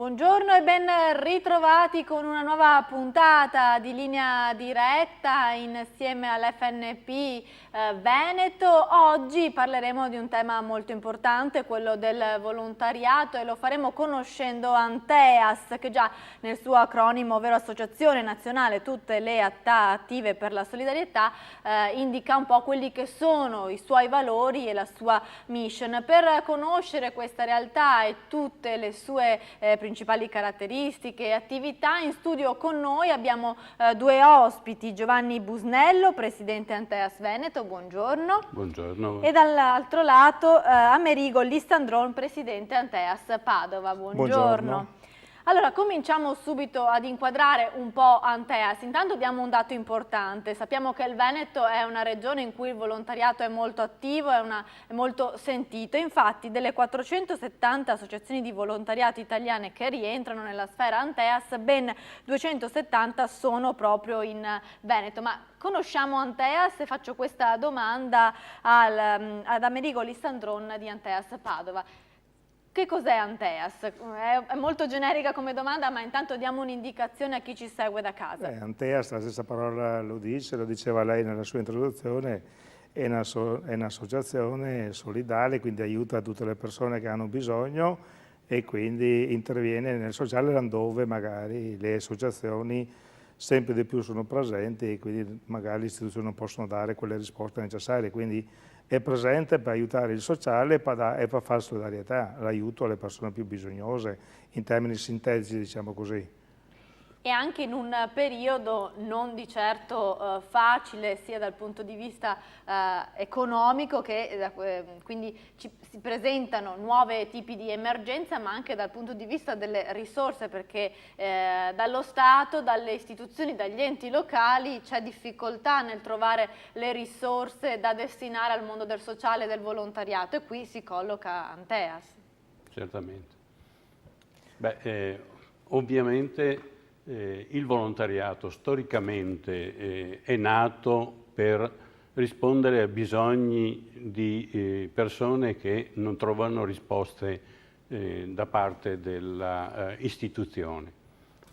Buongiorno e ben ritrovati con una nuova puntata di Linea Diretta insieme all'FNP Veneto. Oggi parleremo di un tema molto importante, quello del volontariato, e lo faremo conoscendo Anteas, che già nel suo acronimo, ovvero Associazione Nazionale Tutte le Attive per la Solidarietà, indica un po' quelli che sono i suoi valori e la sua mission. Per conoscere questa realtà e tutte le sue principali caratteristiche e attività, in studio con noi abbiamo due ospiti: Giovanni Busnello, presidente Anteas Veneto, buongiorno. Buongiorno. E dall'altro lato Amerigo Listandron, presidente Anteas Padova, buongiorno. Allora, cominciamo subito ad inquadrare un po' Anteas. Intanto diamo un dato importante. Sappiamo che il Veneto è una regione in cui il volontariato è molto attivo, è molto sentito. Infatti, delle 470 associazioni di volontariato italiane che rientrano nella sfera Anteas, ben 270 sono proprio in Veneto. Ma conosciamo Anteas? E faccio questa domanda ad Amerigo Listandron di Anteas Padova. Che cos'è Anteas? È molto generica come domanda, ma intanto diamo un'indicazione a chi ci segue da casa. Anteas, la stessa parola lo dice, lo diceva lei nella sua introduzione, è un'associazione solidale, quindi aiuta tutte le persone che hanno bisogno e quindi interviene nel sociale laddove magari le associazioni sempre di più sono presenti e quindi magari le istituzioni non possono dare quelle risposte necessarie. Quindi è presente per aiutare il sociale e per fare solidarietà, l'aiuto alle persone più bisognose, in termini sintetici, diciamo così. E anche in un periodo non di certo facile, sia dal punto di vista economico, che quindi si presentano nuovi tipi di emergenza, ma anche dal punto di vista delle risorse, perché dallo Stato, dalle istituzioni, dagli enti locali c'è difficoltà nel trovare le risorse da destinare al mondo del sociale e del volontariato, e qui si colloca Anteas. Certamente. Ovviamente il volontariato storicamente è nato per rispondere a bisogni di persone che non trovano risposte da parte dell'istituzione.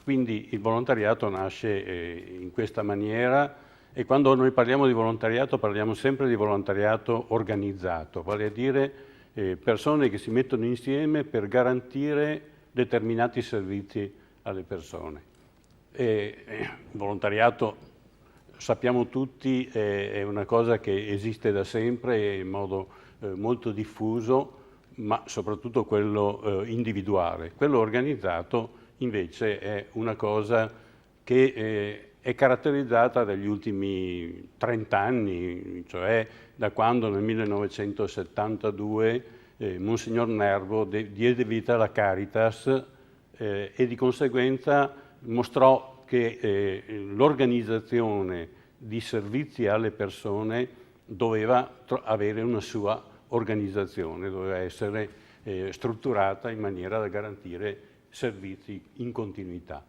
Quindi il volontariato nasce in questa maniera, e quando noi parliamo di volontariato parliamo sempre di volontariato organizzato, vale a dire persone che si mettono insieme per garantire determinati servizi alle persone. Il volontariato, sappiamo tutti, è una cosa che esiste da sempre in modo molto diffuso, ma soprattutto quello individuale. Quello organizzato invece è una cosa che è caratterizzata dagli ultimi 30 anni, cioè da quando nel 1972 Monsignor Nervo diede vita alla Caritas e di conseguenza mostrò che l'organizzazione di servizi alle persone doveva avere una sua organizzazione, doveva essere strutturata in maniera da garantire servizi in continuità.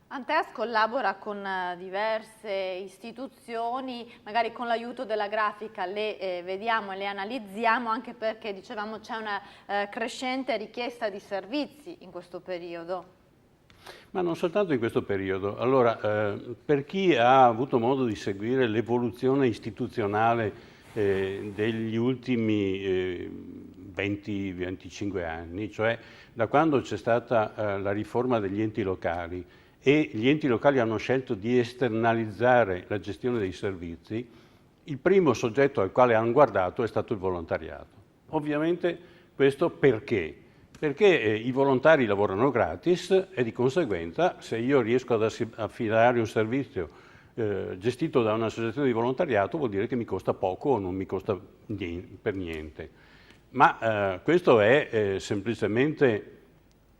Anteas collabora con diverse istituzioni, magari con l'aiuto della grafica le vediamo e le analizziamo, anche perché, dicevamo, c'è una crescente richiesta di servizi in questo periodo. Ma non soltanto in questo periodo. Allora, per chi ha avuto modo di seguire l'evoluzione istituzionale degli ultimi 20-25 anni, cioè da quando c'è stata la riforma degli enti locali e gli enti locali hanno scelto di esternalizzare la gestione dei servizi, il primo soggetto al quale hanno guardato è stato il volontariato. Ovviamente questo perché? Perché i volontari lavorano gratis e di conseguenza, se io riesco ad affidare un servizio gestito da un'associazione di volontariato, vuol dire che mi costa poco o non mi costa per niente. Ma questo è semplicemente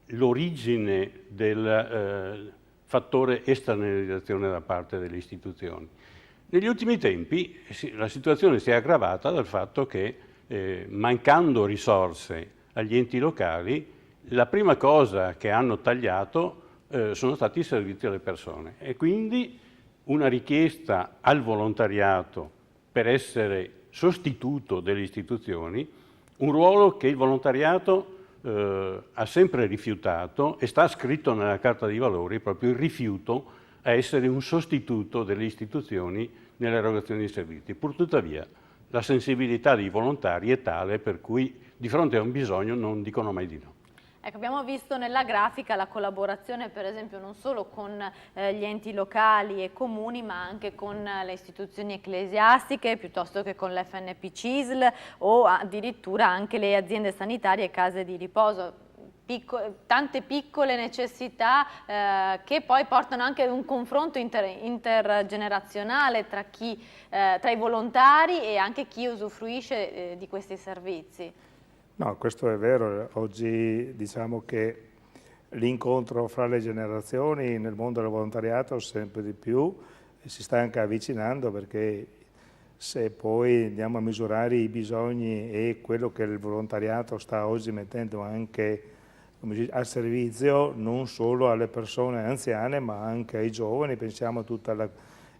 l'origine del fattore esternalizzazione da parte delle istituzioni. Negli ultimi tempi la situazione si è aggravata dal fatto che, mancando risorse agli enti locali, la prima cosa che hanno tagliato sono stati i servizi alle persone, e quindi una richiesta al volontariato per essere sostituto delle istituzioni, un ruolo che il volontariato ha sempre rifiutato, e sta scritto nella Carta dei Valori proprio il rifiuto a essere un sostituto delle istituzioni nell'erogazione di servizi. Purtuttavia la sensibilità dei volontari è tale per cui di fronte a un bisogno non dicono mai di no. Ecco, abbiamo visto nella grafica la collaborazione per esempio non solo con gli enti locali e comuni, ma anche con le istituzioni ecclesiastiche piuttosto che con l'FNP CISL o addirittura anche le aziende sanitarie e case di riposo. Tante piccole necessità che poi portano anche ad un confronto intergenerazionale tra i volontari e anche chi usufruisce di questi servizi. No, questo è vero. Oggi diciamo che l'incontro fra le generazioni nel mondo del volontariato sempre di più si sta anche avvicinando, perché se poi andiamo a misurare i bisogni e quello che il volontariato sta oggi mettendo anche al servizio non solo alle persone anziane ma anche ai giovani, pensiamo a tutti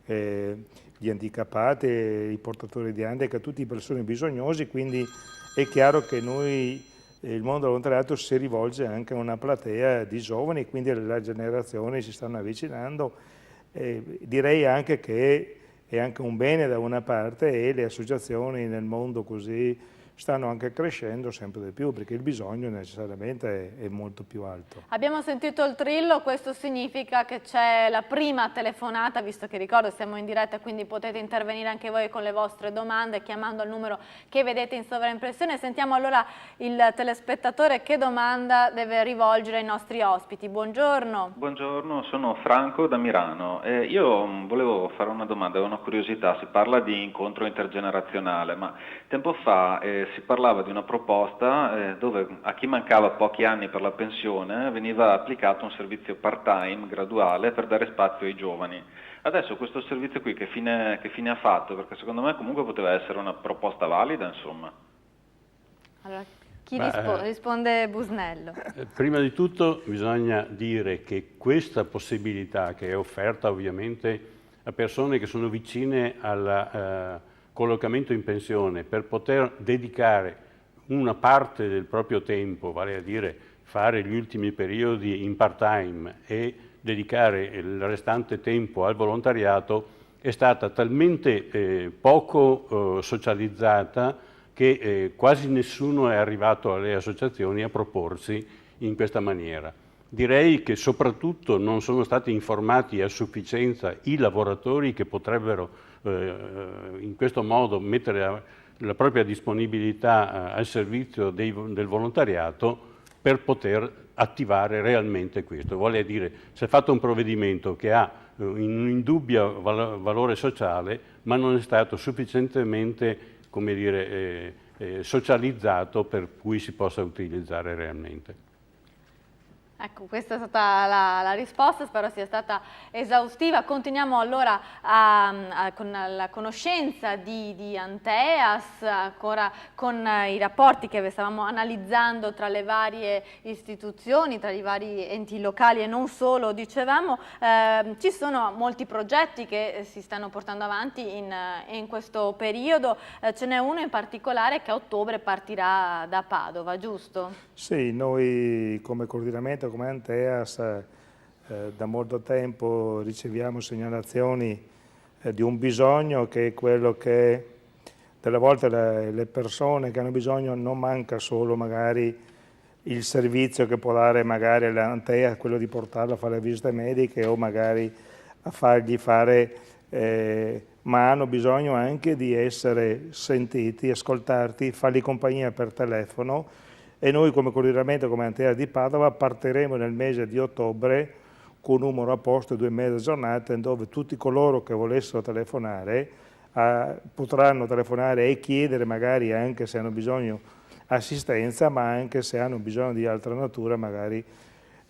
gli handicappati, i portatori di handicap, a tutte le persone bisognosi, quindi è chiaro che noi, il mondo del volontariato si rivolge anche a una platea di giovani, quindi le generazioni si stanno avvicinando. Direi anche che è anche un bene da una parte, e le associazioni nel mondo così stanno anche crescendo sempre di più, perché il bisogno necessariamente è molto più alto. Abbiamo sentito il trillo, questo significa che c'è la prima telefonata, visto che ricordo siamo in diretta, quindi potete intervenire anche voi con le vostre domande chiamando al numero che vedete in sovraimpressione. Sentiamo allora il telespettatore che domanda deve rivolgere ai nostri ospiti. Buongiorno. Buongiorno, sono Franco da Milano. Io volevo fare una domanda, ho una curiosità. Si parla di incontro intergenerazionale, ma tempo fa si parlava di una proposta dove a chi mancava pochi anni per la pensione veniva applicato un servizio part-time graduale per dare spazio ai giovani. Adesso questo servizio qui che fine ha fatto? Perché secondo me comunque poteva essere una proposta valida, insomma. Allora, chi risponde Busnello? Prima di tutto bisogna dire che questa possibilità, che è offerta ovviamente a persone che sono vicine al collocamento in pensione, per poter dedicare una parte del proprio tempo, vale a dire fare gli ultimi periodi in part-time e dedicare il restante tempo al volontariato, è stata talmente poco socializzata che quasi nessuno è arrivato alle associazioni a proporsi in questa maniera. Direi che soprattutto non sono stati informati a sufficienza i lavoratori che potrebbero in questo modo mettere la propria disponibilità al servizio del volontariato per poter attivare realmente questo. Vuole dire, si è fatto un provvedimento che ha un indubbio valore sociale, ma non è stato sufficientemente, come dire, socializzato per cui si possa utilizzare realmente. Ecco, questa è stata la risposta, spero sia stata esaustiva. Continuiamo allora con la conoscenza di Anteas, ancora con i rapporti che stavamo analizzando tra le varie istituzioni, tra i vari enti locali e non solo, dicevamo. Ci sono molti progetti che si stanno portando avanti in questo periodo, ce n'è uno in particolare che a ottobre partirà da Padova, giusto? Sì, noi come coordinamento, come Anteas, da molto tempo riceviamo segnalazioni di un bisogno, che è quello che delle volte le persone che hanno bisogno non manca solo magari il servizio che può dare magari l'Anteas, quello di portarlo a fare le visite mediche o magari a fargli fare, ma hanno bisogno anche di essere sentiti, ascoltati, fargli compagnia per telefono. E noi come coordinamento, come Anteas di Padova, partiremo nel mese di ottobre con un numero a posto, 2 mezze giornate, dove tutti coloro che volessero telefonare potranno telefonare e chiedere magari anche se hanno bisogno assistenza, ma anche se hanno bisogno di altra natura, magari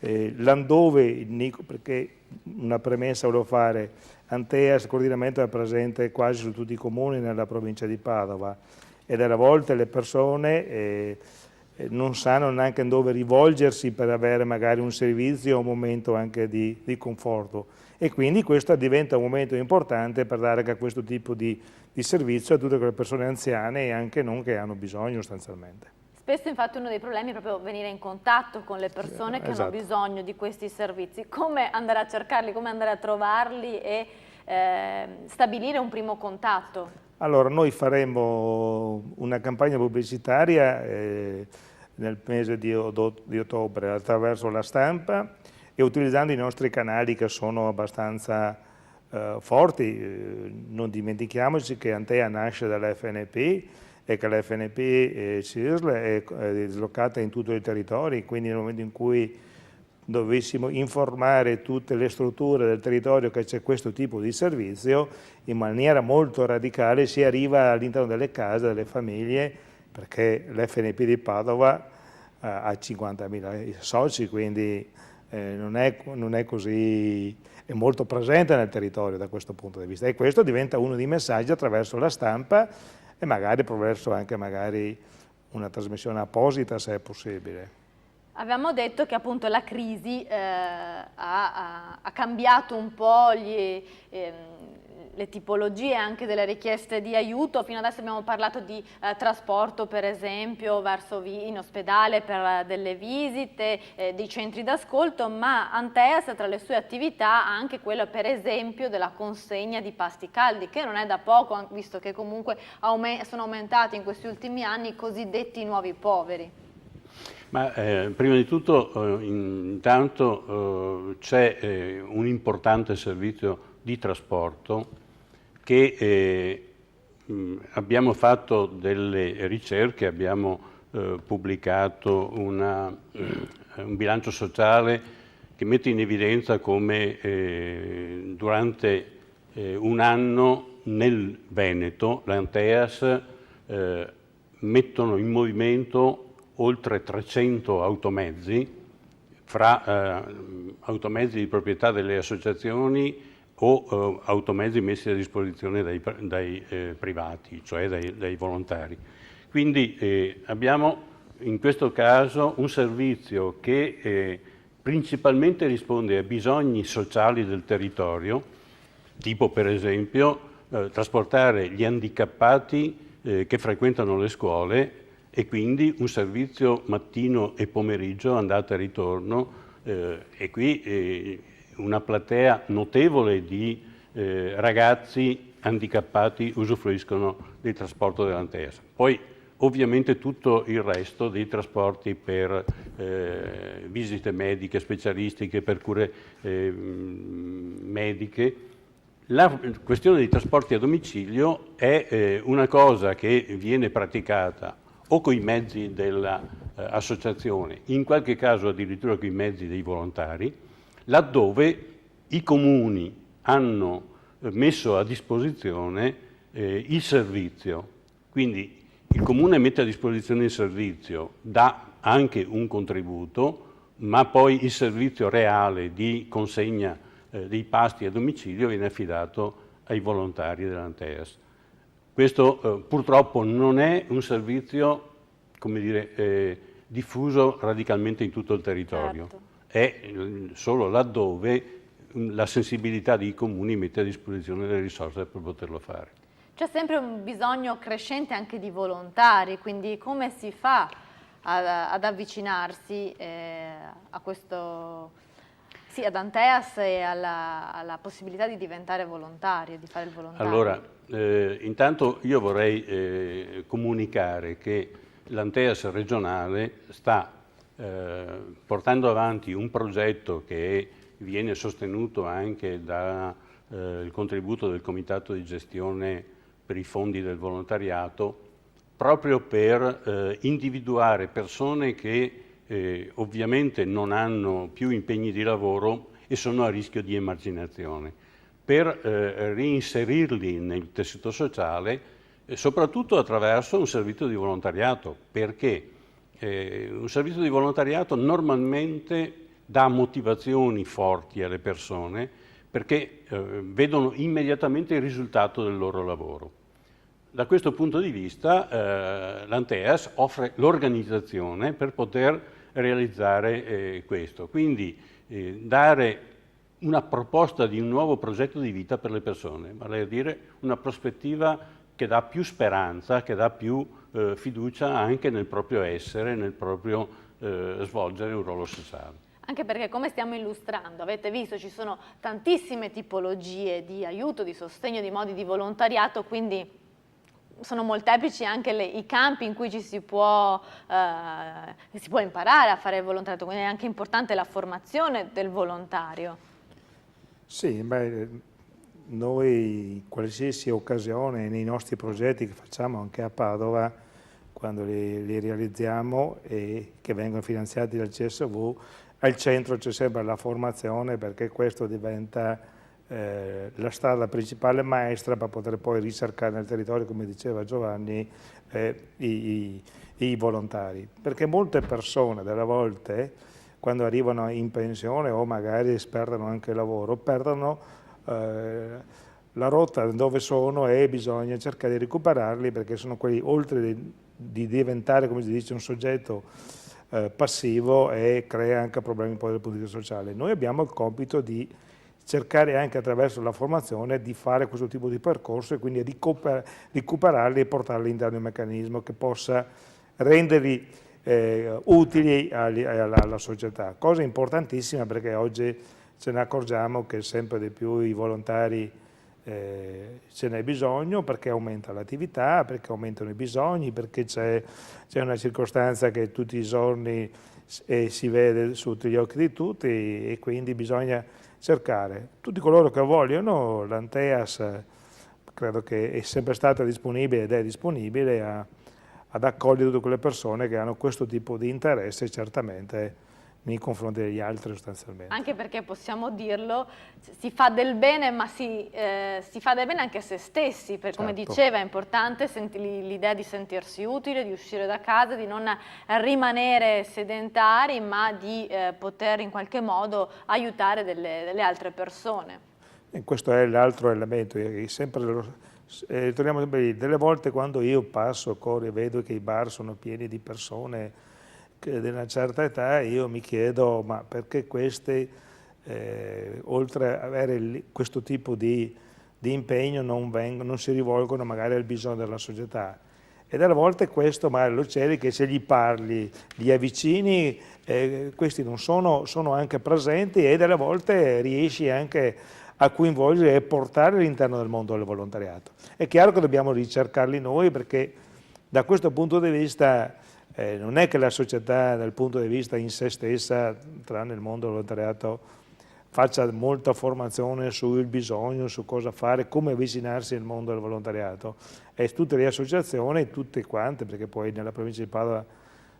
laddove, perché una premessa volevo fare, Anteas, il coordinamento è presente quasi su tutti i comuni nella provincia di Padova, e delle volte le persone non sanno neanche dove rivolgersi per avere magari un servizio o un momento anche di conforto, e quindi questo diventa un momento importante per dare anche questo tipo di servizio a tutte quelle persone anziane e anche non che hanno bisogno sostanzialmente. Spesso infatti uno dei problemi è proprio venire in contatto con le persone che hanno bisogno di questi servizi. Come andare a cercarli, come andare a trovarli e stabilire un primo contatto? Allora, noi faremo una campagna pubblicitaria nel mese di ottobre attraverso la stampa e utilizzando i nostri canali che sono abbastanza forti. Non dimentichiamoci che Antea nasce dall'FNP e che l'FNP CISL è dislocata in tutto il territorio, quindi nel momento in cui dovessimo informare tutte le strutture del territorio che c'è questo tipo di servizio, in maniera molto radicale si arriva all'interno delle case, delle famiglie, perché l'FNP di Padova ha 50.000 soci, quindi non è così, è molto presente nel territorio da questo punto di vista, e questo diventa uno dei messaggi attraverso la stampa e magari attraverso anche una trasmissione apposita, se è possibile. Avevamo detto che appunto la crisi ha cambiato un po' le tipologie anche delle richieste di aiuto. Fino adesso abbiamo parlato di trasporto, per esempio, in ospedale per delle visite, di centri d'ascolto, ma Anteas tra le sue attività ha anche quella, per esempio, della consegna di pasti caldi, che non è da poco, visto che comunque sono aumentati in questi ultimi anni i cosiddetti nuovi poveri. Ma prima di tutto, intanto c'è un importante servizio di trasporto che abbiamo fatto delle ricerche, abbiamo pubblicato un bilancio sociale che mette in evidenza come durante un anno nel Veneto l'Anteas mettono in movimento oltre 300 automezzi, fra automezzi di proprietà delle associazioni o automezzi messi a disposizione dai privati, cioè dai volontari. Quindi abbiamo in questo caso un servizio che principalmente risponde a bisogni sociali del territorio, tipo per esempio trasportare gli handicappati che frequentano le scuole, e quindi un servizio mattino e pomeriggio, andata e ritorno, e qui una platea notevole di ragazzi handicappati usufruiscono del trasporto dell'Anteas. Poi ovviamente tutto il resto dei trasporti per visite mediche, specialistiche, per cure mediche. La questione dei trasporti a domicilio è una cosa che viene praticata o con i mezzi dell'associazione, in qualche caso addirittura con i mezzi dei volontari, laddove i comuni hanno messo a disposizione il servizio. Quindi il comune mette a disposizione il servizio, dà anche un contributo, ma poi il servizio reale di consegna dei pasti a domicilio viene affidato ai volontari dell'Anteas. Questo purtroppo non è un servizio, come dire, diffuso radicalmente in tutto il territorio. Certo. È solo laddove la sensibilità dei comuni mette a disposizione le risorse per poterlo fare. C'è sempre un bisogno crescente anche di volontari, quindi come si fa ad avvicinarsi a questo... Sì, ad Anteas e alla possibilità di diventare volontari, di fare il volontario. Allora, intanto io vorrei comunicare che l'Anteas regionale sta portando avanti un progetto che viene sostenuto anche dal contributo del Comitato di gestione per i fondi del volontariato, proprio per individuare persone che ovviamente non hanno più impegni di lavoro e sono a rischio di emarginazione, per reinserirli nel tessuto sociale, soprattutto attraverso un servizio di volontariato, perché un servizio di volontariato normalmente dà motivazioni forti alle persone, perché vedono immediatamente il risultato del loro lavoro. Da questo punto di vista l'Anteas offre l'organizzazione per poter realizzare questo, quindi dare una proposta di un nuovo progetto di vita per le persone, vale a dire una prospettiva che dà più speranza, che dà più fiducia anche nel proprio essere, nel proprio svolgere un ruolo sociale. Anche perché, come stiamo illustrando, avete visto, ci sono tantissime tipologie di aiuto, di sostegno, di modi di volontariato, quindi sono molteplici anche i campi in cui si può imparare a fare il volontariato, quindi è anche importante la formazione del volontario. Sì, beh, noi in qualsiasi occasione nei nostri progetti che facciamo anche a Padova, quando li realizziamo e che vengono finanziati dal CSV, al centro c'è sempre la formazione, perché questo diventa la strada principale maestra per poter poi ricercare nel territorio, come diceva Giovanni, i volontari. Perché molte persone delle volte, quando arrivano in pensione o magari perdono anche il lavoro, perdono la rotta dove sono e bisogna cercare di recuperarli, perché sono quelli, oltre di diventare, come si dice, un soggetto passivo, e crea anche problemi poi dal punto di vista sociale. Noi abbiamo il compito di cercare anche attraverso la formazione di fare questo tipo di percorso e quindi recuperarli e portarli all'interno di un meccanismo che possa renderli utili alla società. Cosa importantissima, perché oggi ce ne accorgiamo che sempre di più i volontari ce n'è bisogno, perché aumenta l'attività, perché aumentano i bisogni, perché c'è una circostanza che tutti i giorni si vede sotto gli occhi di tutti, e quindi bisogna cercare tutti coloro che vogliono. L'Anteas credo che è sempre stata disponibile ed è disponibile ad accogliere tutte quelle persone che hanno questo tipo di interesse, certamente nei confronti degli altri sostanzialmente. Anche perché, possiamo dirlo, si fa del bene, ma si fa del bene anche a se stessi, perché come diceva è importante l'idea di sentirsi utile, di uscire da casa, di non rimanere sedentari, ma di poter in qualche modo aiutare delle altre persone. E questo è l'altro elemento, torniamo sempre lì. Delle volte quando io passo, corro e vedo che i bar sono pieni di persone di una certa età, io mi chiedo, ma perché questi, oltre ad avere questo tipo di impegno, non si rivolgono magari al bisogno della società? E delle volte questo magari lo c'è, che se gli parli, gli avvicini, questi non sono anche presenti, e delle volte riesci anche a coinvolgere e portare all'interno del mondo del volontariato. È chiaro che dobbiamo ricercarli noi, perché da questo punto di vista non è che la società, dal punto di vista in se stessa, tranne il mondo del volontariato, faccia molta formazione sul bisogno, su cosa fare, come avvicinarsi al mondo del volontariato. E tutte le associazioni, tutte quante, perché poi nella provincia di Padova,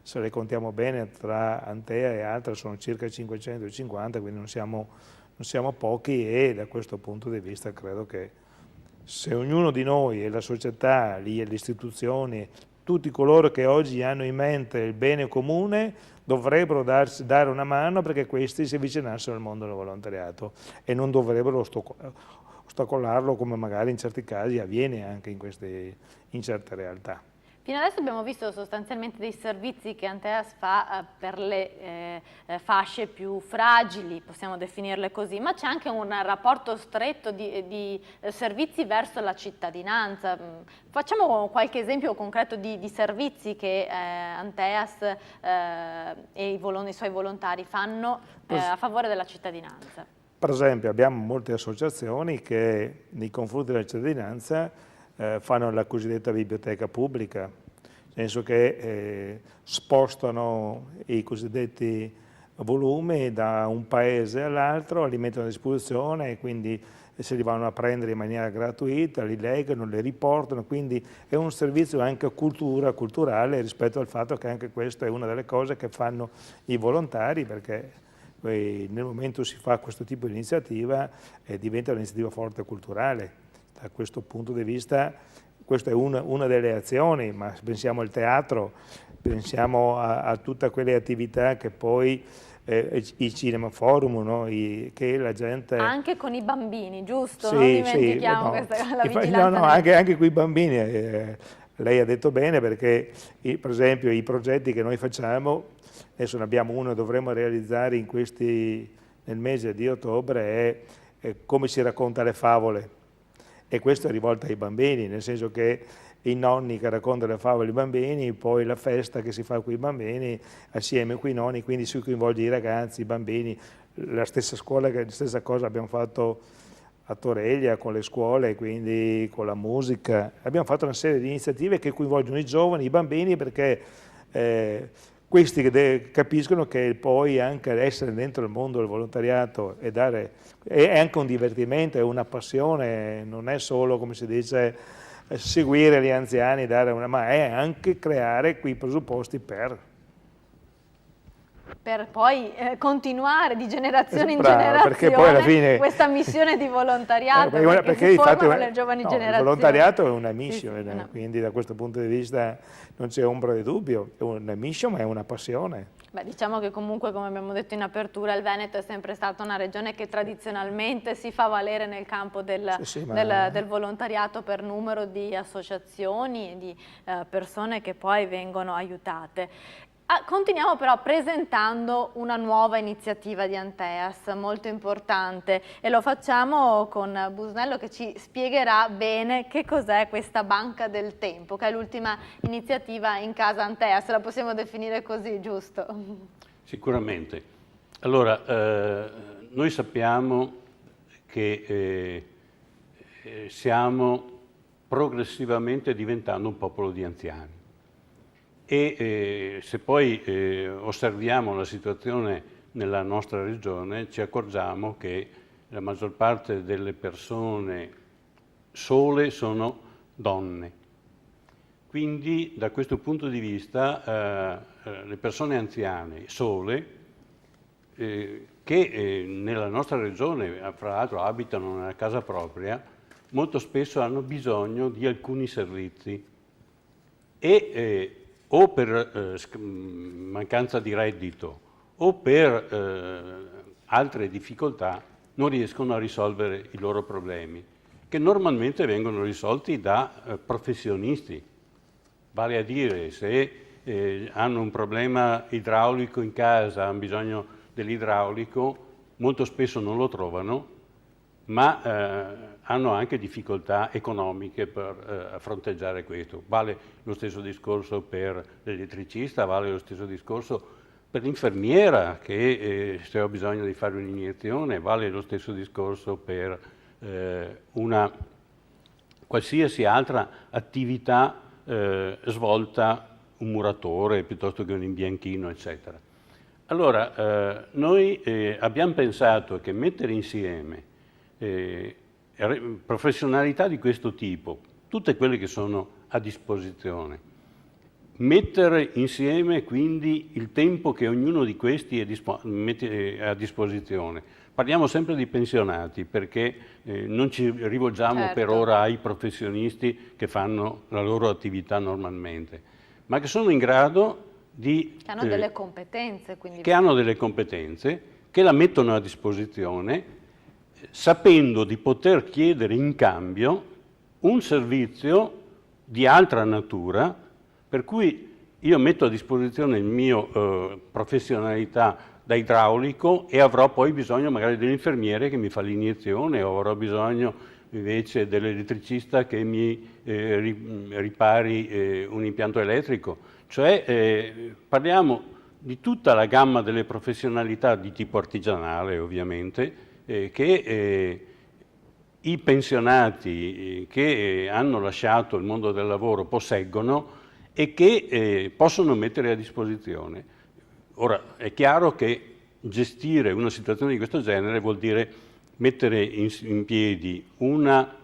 se le contiamo bene, tra Antea e altre sono circa 550, quindi non siamo pochi, e da questo punto di vista credo che se ognuno di noi, e la società, le istituzioni, tutti coloro che oggi hanno in mente il bene comune, dovrebbero dare una mano perché questi si avvicinassero al mondo del volontariato, e non dovrebbero ostacolarlo, come magari in certi casi avviene anche in certe realtà. Fino adesso abbiamo visto sostanzialmente dei servizi che Anteas fa per le fasce più fragili, possiamo definirle così, ma c'è anche un rapporto stretto di servizi verso la cittadinanza. Facciamo qualche esempio concreto di servizi che Anteas e i suoi volontari fanno a favore della cittadinanza. Per esempio abbiamo molte associazioni che nei confronti della cittadinanza fanno la cosiddetta biblioteca pubblica, nel senso che spostano i cosiddetti volumi da un paese all'altro, li mettono a disposizione e quindi se li vanno a prendere in maniera gratuita, li leggono, li riportano, quindi è un servizio anche culturale rispetto al fatto che anche questa è una delle cose che fanno i volontari, perché nel momento si fa questo tipo di iniziativa diventa un'iniziativa forte culturale. Da questo punto di vista, questa è una delle azioni, ma pensiamo al teatro, pensiamo a tutte quelle attività che poi i Cinema Forum, no? Che la gente... Anche con i bambini, giusto? Sì, non dimentichiamo questa, la vigilanza. Anche con i bambini, lei ha detto bene, perché per esempio i progetti che noi facciamo, adesso ne abbiamo uno, dovremmo realizzare nel mese di ottobre, è come si racconta le favole. E questo è rivolto ai bambini, nel senso che i nonni che raccontano le favole ai bambini, poi la festa che si fa con i bambini assieme con i nonni, quindi si coinvolge i ragazzi, i bambini, la stessa scuola, la stessa cosa abbiamo fatto a Toreglia con le scuole, quindi con la musica. Abbiamo fatto una serie di iniziative che coinvolgono i giovani, i bambini, perché questi capiscono che poi anche essere dentro il mondo del volontariato e è anche un divertimento, è una passione, non è solo, come si dice, seguire gli anziani, ma è anche creare quei presupposti per poi continuare di generazione in Bravo, generazione perché poi alla fine questa missione di volontariato, perché si infatti formano le giovani generazioni. Il volontariato è una mission, Sì, quindi da questo punto di vista non c'è ombra di dubbio, è una mission ma è una passione. Beh, diciamo che comunque, come abbiamo detto in apertura, il Veneto è sempre stata una regione che tradizionalmente si fa valere nel campo del volontariato per numero di associazioni e di persone che poi vengono aiutate. Continuiamo però presentando una nuova iniziativa di Anteas, molto importante, e lo facciamo con Busnello che ci spiegherà bene che cos'è questa Banca del Tempo, che è l'ultima iniziativa in casa Anteas, la possiamo definire così, giusto? Sicuramente. Allora, noi sappiamo che stiamo progressivamente diventando un popolo di anziani. E se poi osserviamo la situazione nella nostra regione, ci accorgiamo che la maggior parte delle persone sole sono donne. Quindi da questo punto di vista le persone anziane sole, che nella nostra regione, fra l'altro abitano nella casa propria, molto spesso hanno bisogno di alcuni servizi e o per mancanza di reddito o per altre difficoltà non riescono a risolvere i loro problemi, che normalmente vengono risolti da professionisti. Vale a dire, se hanno un problema idraulico in casa, hanno bisogno dell'idraulico, molto spesso non lo trovano, ma hanno anche difficoltà economiche per fronteggiare questo. Vale lo stesso discorso per l'elettricista, vale lo stesso discorso per l'infermiera che se ho bisogno di fare un'iniezione, vale lo stesso discorso per una qualsiasi altra attività svolta, un muratore piuttosto che un imbianchino, eccetera. Allora, noi abbiamo pensato che mettere insieme professionalità di questo tipo, tutte quelle che sono a disposizione, mettere insieme quindi il tempo che ognuno di questi mette a disposizione. Parliamo sempre di pensionati perché non ci rivolgiamo per ora ai professionisti che fanno la loro attività normalmente, ma che sono in grado di... Che hanno delle competenze. Quindi... Che hanno delle competenze, che la mettono a disposizione, sapendo di poter chiedere in cambio un servizio di altra natura, per cui io metto a disposizione il mio professionalità da idraulico e avrò poi bisogno magari dell'infermiere che mi fa l'iniezione, o avrò bisogno invece dell'elettricista che mi ripari un impianto elettrico. Cioè parliamo di tutta la gamma delle professionalità di tipo artigianale, ovviamente, che i pensionati che hanno lasciato il mondo del lavoro posseggono e che possono mettere a disposizione. Ora, è chiaro che gestire una situazione di questo genere vuol dire mettere in piedi una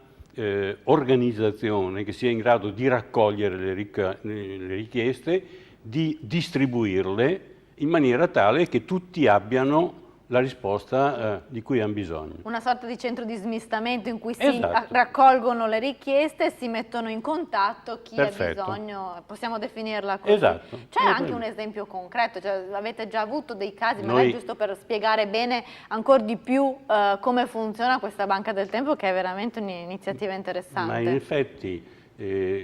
organizzazione che sia in grado di raccogliere le richieste, di distribuirle in maniera tale che tutti abbiano la risposta di cui hanno bisogno. Una sorta di centro di smistamento in cui si raccolgono le richieste e si mettono in contatto chi ha bisogno, possiamo definirla così. Esatto. C'è anche un esempio concreto, cioè, avete già avuto dei casi, magari giusto per spiegare bene ancora di più come funziona questa Banca del Tempo, che è veramente un'iniziativa interessante. Ma in effetti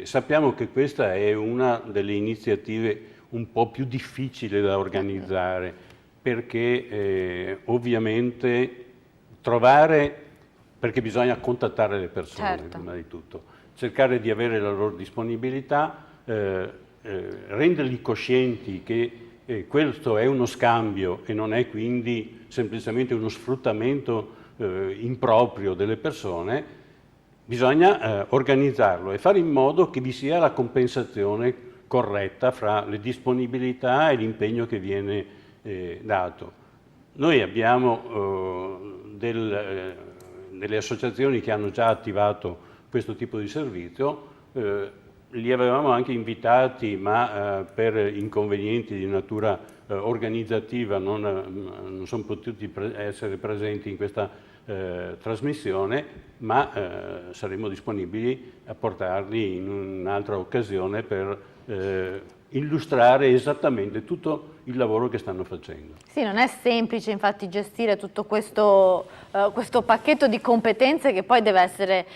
sappiamo che questa è una delle iniziative un po' più difficili da organizzare, perché ovviamente perché bisogna contattare le persone prima di tutto, cercare di avere la loro disponibilità, renderli coscienti che questo è uno scambio e non è quindi semplicemente uno sfruttamento improprio delle persone. Bisogna organizzarlo e fare in modo che vi sia la compensazione corretta fra le disponibilità e l'impegno che viene dato. Noi abbiamo delle associazioni che hanno già attivato questo tipo di servizio, li avevamo anche invitati, ma per inconvenienti di natura organizzativa non sono potuti essere presenti in questa trasmissione, ma saremo disponibili a portarli in un'altra occasione per illustrare esattamente tutto il lavoro che stanno facendo. Sì, non è semplice infatti gestire tutto questo pacchetto di competenze che poi deve essere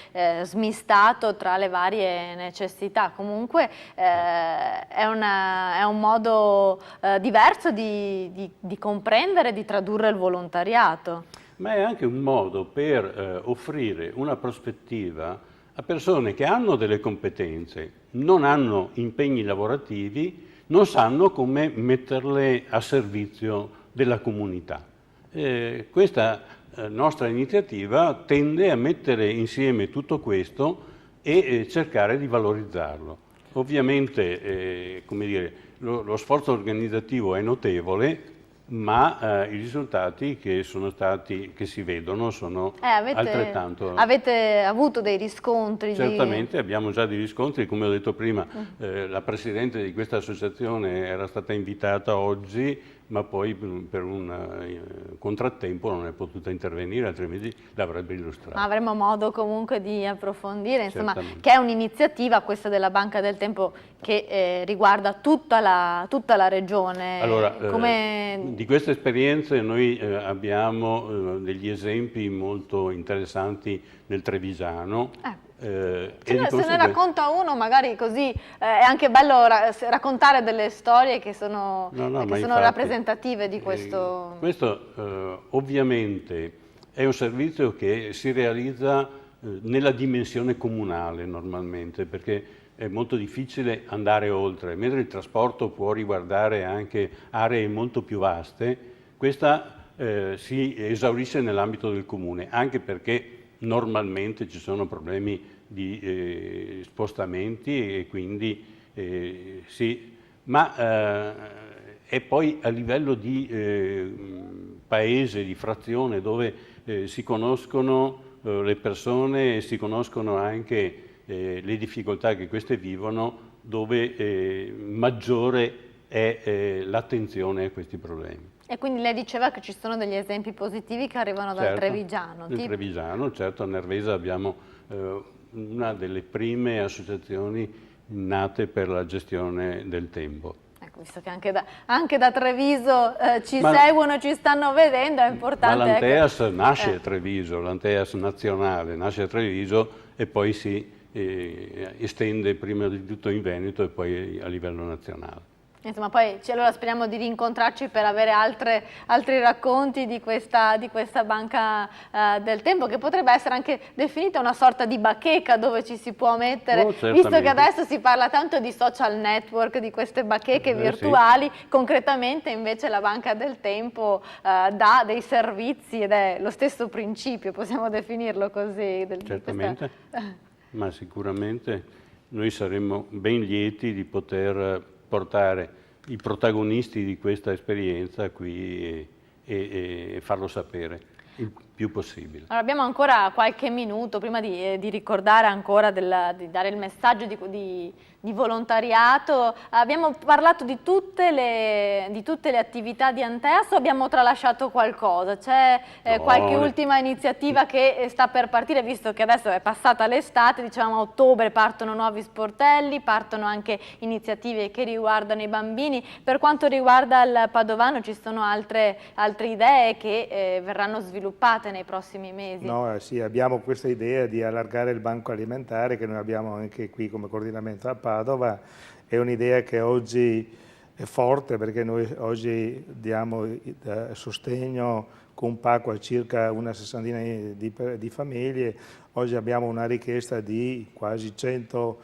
smistato tra le varie necessità. Comunque è un modo diverso di comprendere e di tradurre il volontariato. Ma è anche un modo per offrire una prospettiva a persone che hanno delle competenze, non hanno impegni lavorativi, non sanno come metterle a servizio della comunità. Questa nostra iniziativa tende a mettere insieme tutto questo e cercare di valorizzarlo. Ovviamente, come dire, lo sforzo organizzativo è notevole, ma i risultati che si vedono sono altrettanto. Avete avuto dei riscontri? Certamente abbiamo già dei riscontri, come ho detto prima, la Presidente di questa associazione era stata invitata oggi, ma poi per un contrattempo non è potuta intervenire, altrimenti l'avrebbe illustrata. Ma avremo modo comunque di approfondire, insomma, che è un'iniziativa questa della Banca del Tempo che riguarda tutta la regione. Allora, di queste esperienze noi abbiamo degli esempi molto interessanti nel Trevigiano. Se ne racconta uno, magari così è anche bello raccontare delle storie che sono infatti, rappresentative di questo. Questo ovviamente è un servizio che si realizza nella dimensione comunale normalmente, perché è molto difficile andare oltre, mentre il trasporto può riguardare anche aree molto più vaste, questa si esaurisce nell'ambito del comune, anche perché normalmente ci sono problemi di spostamenti e quindi è poi a livello di paese, di frazione, dove si conoscono le persone e si conoscono anche le difficoltà che queste vivono, dove maggiore è l'attenzione a questi problemi. E quindi lei diceva che ci sono degli esempi positivi che arrivano dal Trevigiano. Nel Trevigiano, certo, a Nervesa abbiamo una delle prime associazioni nate per la gestione del tempo. Ecco, visto che anche da Treviso ci seguono e ci stanno vedendo, è importante. Ma l'Anteas nasce a Treviso, l'Anteas nazionale nasce a Treviso e poi si estende prima di tutto in Veneto e poi a livello nazionale. Insomma, poi allora speriamo di rincontrarci per avere altri racconti di questa Banca del Tempo, che potrebbe essere anche definita una sorta di bacheca dove ci si può mettere, visto che adesso si parla tanto di social network, di queste bacheche virtuali, sì. Concretamente invece la Banca del Tempo dà dei servizi ed è lo stesso principio, possiamo definirlo così. Certamente, ma sicuramente noi saremmo ben lieti di poter portare i protagonisti di questa esperienza qui e farlo sapere il più possibile. Allora, abbiamo ancora qualche minuto prima di ricordare ancora, di dare il messaggio di volontariato. Abbiamo parlato di tutte le attività di Anteas o abbiamo tralasciato qualcosa? C'è qualche ultima iniziativa che sta per partire, visto che adesso è passata l'estate, dicevamo a ottobre partono nuovi sportelli, partono anche iniziative che riguardano i bambini. Per quanto riguarda il Padovano ci sono altre idee che verranno sviluppate nei prossimi mesi? No, sì, abbiamo questa idea di allargare il banco alimentare che noi abbiamo anche qui come coordinamento a Padova. È un'idea che oggi è forte, perché noi oggi diamo sostegno con PACO a circa una sessantina di famiglie. Oggi abbiamo una richiesta di quasi 100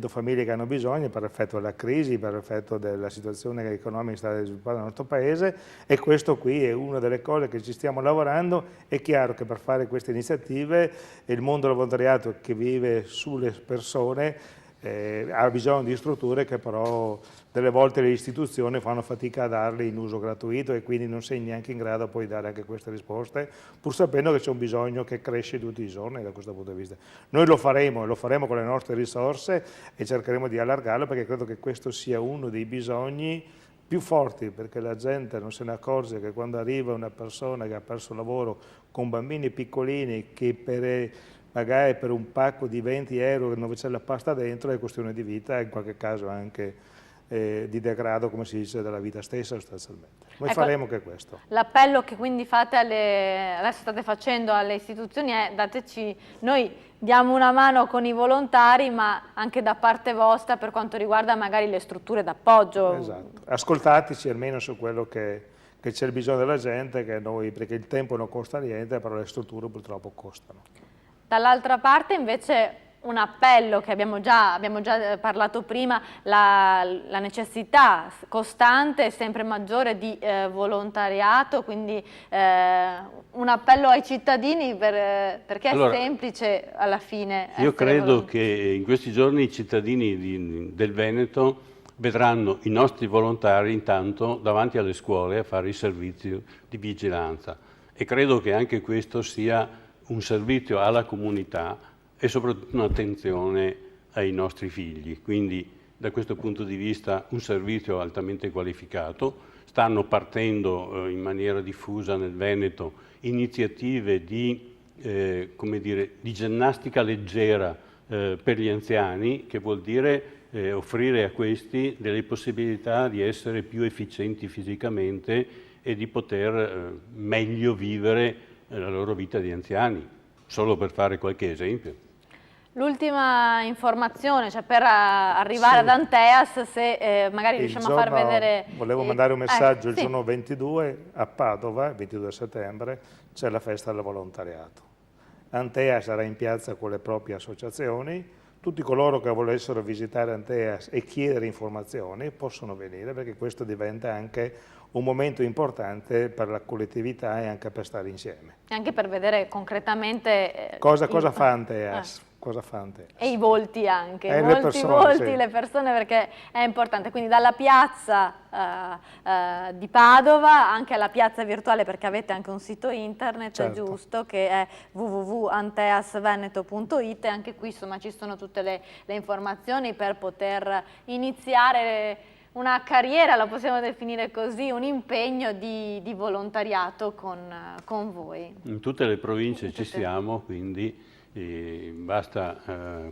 famiglie che hanno bisogno per effetto della crisi, per effetto della situazione economica che sta sviluppando nel nostro paese, e questo qui è una delle cose che ci stiamo lavorando. È chiaro che per fare queste iniziative il mondo del volontariato, che vive sulle persone, ha bisogno di strutture che però delle volte le istituzioni fanno fatica a darle in uso gratuito, e quindi non sei neanche in grado poi di dare anche queste risposte, pur sapendo che c'è un bisogno che cresce tutti i giorni da questo punto di vista. Noi lo faremo con le nostre risorse e cercheremo di allargarlo, perché credo che questo sia uno dei bisogni più forti, perché la gente non se ne accorge che quando arriva una persona che ha perso il lavoro con bambini piccolini, che magari per un pacco di 20 euro dove c'è la pasta dentro è questione di vita, e in qualche caso anche di degrado, come si dice, della vita stessa sostanzialmente. Noi faremo anche questo. L'appello che quindi fate adesso state facendo alle istituzioni è: dateci, noi diamo una mano con i volontari, ma anche da parte vostra per quanto riguarda magari le strutture d'appoggio. Esatto, ascoltateci almeno su quello che c'è il bisogno della gente, che noi, perché il tempo non costa niente, però le strutture purtroppo costano. Dall'altra parte invece un appello che abbiamo già parlato prima, la necessità costante e sempre maggiore di volontariato, quindi un appello ai cittadini perché è semplice alla fine. Io credo che in questi giorni i cittadini del Veneto vedranno i nostri volontari intanto davanti alle scuole a fare il servizio di vigilanza, e credo che anche questo sia un servizio alla comunità e soprattutto un'attenzione ai nostri figli. Quindi da questo punto di vista un servizio altamente qualificato. Stanno partendo in maniera diffusa nel Veneto iniziative di ginnastica leggera per gli anziani, che vuol dire offrire a questi delle possibilità di essere più efficienti fisicamente e di poter meglio vivere la loro vita di anziani, solo per fare qualche esempio. L'ultima informazione, cioè per arrivare ad Anteas, se magari riusciamo a far vedere... Volevo mandare un messaggio: il giorno 22 a Padova, il 22 settembre, c'è la festa del volontariato. Anteas sarà in piazza con le proprie associazioni. Tutti coloro che volessero visitare Anteas e chiedere informazioni possono venire, perché questo diventa anche un momento importante per la collettività e anche per stare insieme. E anche per vedere concretamente... Cosa fa Anteas? Cosa fa Anteas? E i volti anche, le persone, perché è importante. Quindi dalla piazza di Padova anche alla piazza virtuale, perché avete anche un sito internet, certo, giusto, che è www.anteasveneto.it, e anche qui insomma ci sono tutte le informazioni per poter iniziare una carriera, la possiamo definire così, un impegno di volontariato con voi. In tutte le province ci siamo, quindi basta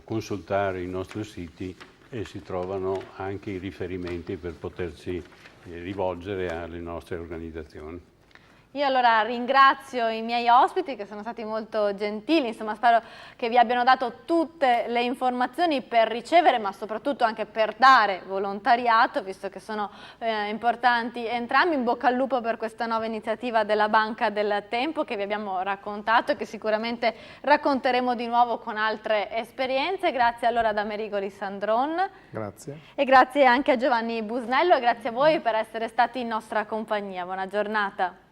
consultare i nostri siti e si trovano anche i riferimenti per poterci rivolgere alle nostre organizzazioni. Io allora ringrazio i miei ospiti, che sono stati molto gentili, insomma spero che vi abbiano dato tutte le informazioni per ricevere, ma soprattutto anche per dare volontariato, visto che sono importanti entrambi. In bocca al lupo per questa nuova iniziativa della Banca del Tempo che vi abbiamo raccontato e che sicuramente racconteremo di nuovo con altre esperienze. Grazie allora ad Amerigo Lissandron. Grazie. E grazie anche a Giovanni Busnello, e grazie a voi per essere stati in nostra compagnia. Buona giornata.